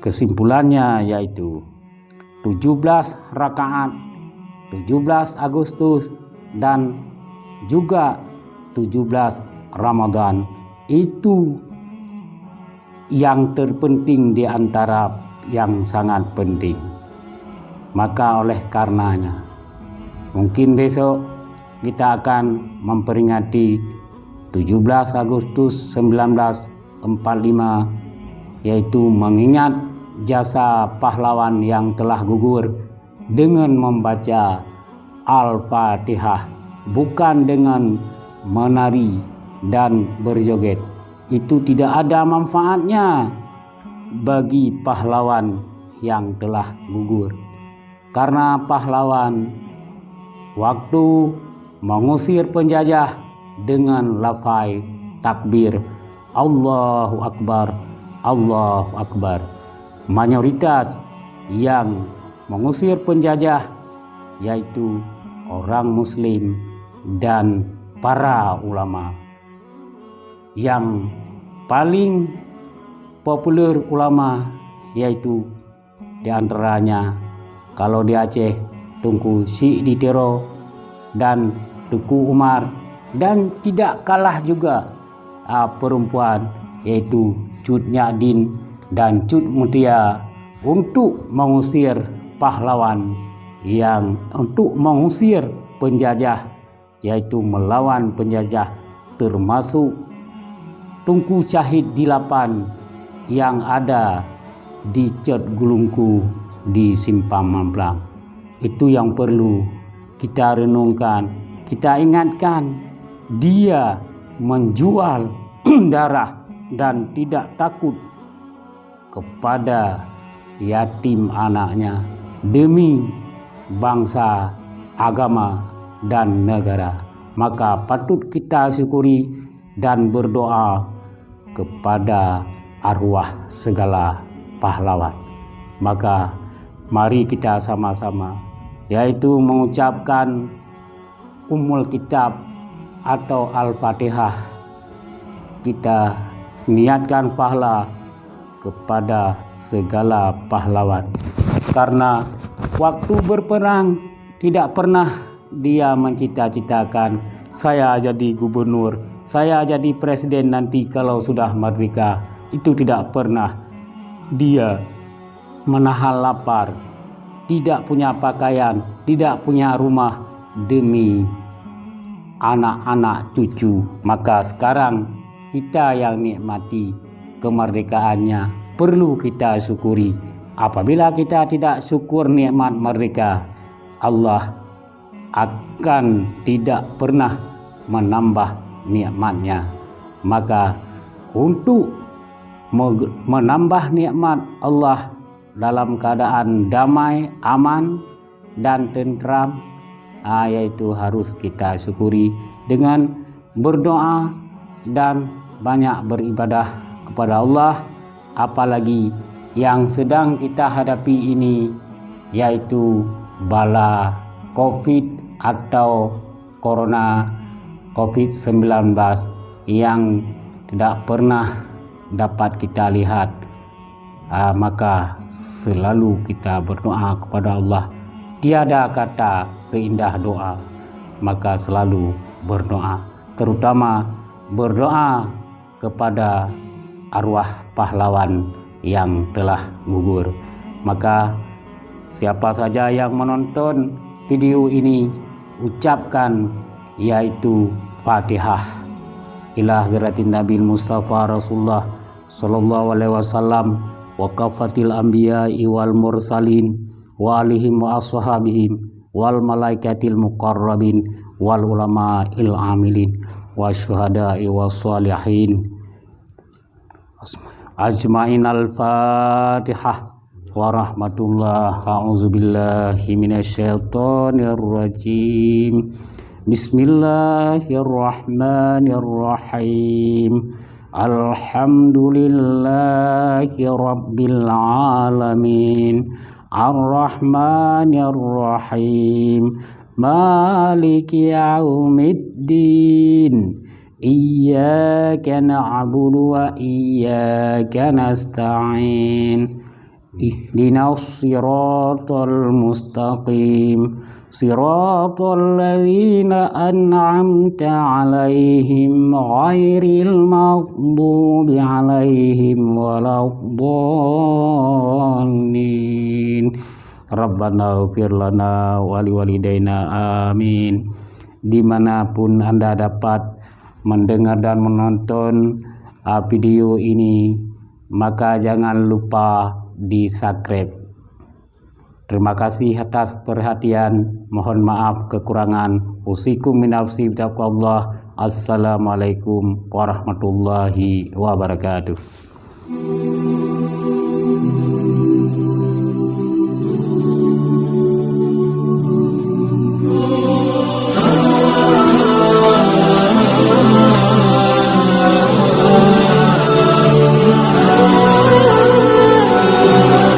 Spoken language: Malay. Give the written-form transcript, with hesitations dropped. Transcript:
kesimpulannya yaitu 17 rakaat 17 Agustus dan juga 17 Ramadan itu yang terpenting di antara yang sangat penting. Maka oleh karenanya mungkin besok kita akan memperingati 17 Agustus 1945, yaitu mengingat jasa pahlawan yang telah gugur dengan membaca Al-Fatihah, bukan dengan menari dan berjoget. Itu tidak ada manfaatnya bagi pahlawan yang telah gugur. Karena pahlawan waktu mengusir penjajah dengan lafaz takbir Allahu Akbar, Allahu Akbar. Mayoritas yang mengusir penjajah yaitu orang muslim dan para ulama. Yang paling populer ulama yaitu diantaranya kalau di Aceh Tunku Syekh Ditero dan Tuku Umar, dan tidak kalah juga perempuan yaitu Cut Nyadin dan Cut Mutia untuk mengusir pahlawan yang untuk mengusir penjajah, yaitu melawan penjajah, termasuk Tunku Syahid Dilapan yang ada di Cet Gulungku di Simpang Mamplang. Itu yang perlu kita renungkan, kita ingatkan. Dia menjual darah dan tidak takut kepada yatim anaknya demi bangsa, agama dan negara. Maka patut kita syukuri dan berdoa kepada arwah segala pahlawan. Maka mari kita sama-sama yaitu mengucapkan Ummul Kitab atau Al-Fatihah. Kita niatkan pahala kepada segala pahlawan, karena waktu berperang tidak pernah dia mencita-citakan saya jadi gubernur, saya jadi presiden nanti kalau sudah merdeka. Itu tidak pernah. Dia menahan lapar, tidak punya pakaian, tidak punya rumah demi anak-anak cucu. Maka sekarang kita yang nikmati kemerdekaannya perlu kita syukuri. Apabila kita tidak syukur nikmat merdeka, Allah akan tidak pernah menambah nikmatnya. Maka untuk menambah nikmat Allah dalam keadaan damai, aman dan tentram, yaitu harus kita syukuri dengan berdoa dan banyak beribadah kepada Allah. Apalagi yang sedang kita hadapi ini, yaitu bala COVID atau Corona COVID-19 yang tidak pernah dapat kita lihat. Maka selalu kita berdoa kepada Allah. Tiada kata seindah doa, maka selalu berdoa, terutama berdoa kepada arwah pahlawan yang telah gugur. Maka siapa saja yang menonton video ini, ucapkan yaitu Fatihah ila hazratin Nabi Mustafa Rasulullah sallallahu alaihi wasallam wa kafatil anbiya'i wal mursalin wa alihim wa ashabihim wal malaikatil muqarrabin wal ulama'il amilin wa syuhada'i was salihin ajmain. Al-Fatihah wa rahmatullah. A'udzubillahi minasyaitonir rajim. Bismillahirrahmanirrahim. Alhamdulillahi rabbil alamin. Ar-Rahmanir-Rahim. Maliki yaumiddin. Iyyaka na'budu wa iyyaka nasta'in. ihdinas siratal mustaqim siratal ladzina an'amta 'alaihim ghairil maghdubi 'alaihim waladdallin. Rabbana ighfir lana wa liwalidayna amin. Dimanapun Anda dapat mendengar dan menonton video ini, maka jangan lupa di subscribe. Terima kasih atas perhatian. Mohon maaf kekurangan. Usikum min nafsi bitaqwallah. Assalamualaikum warahmatullahi wabarakatuh.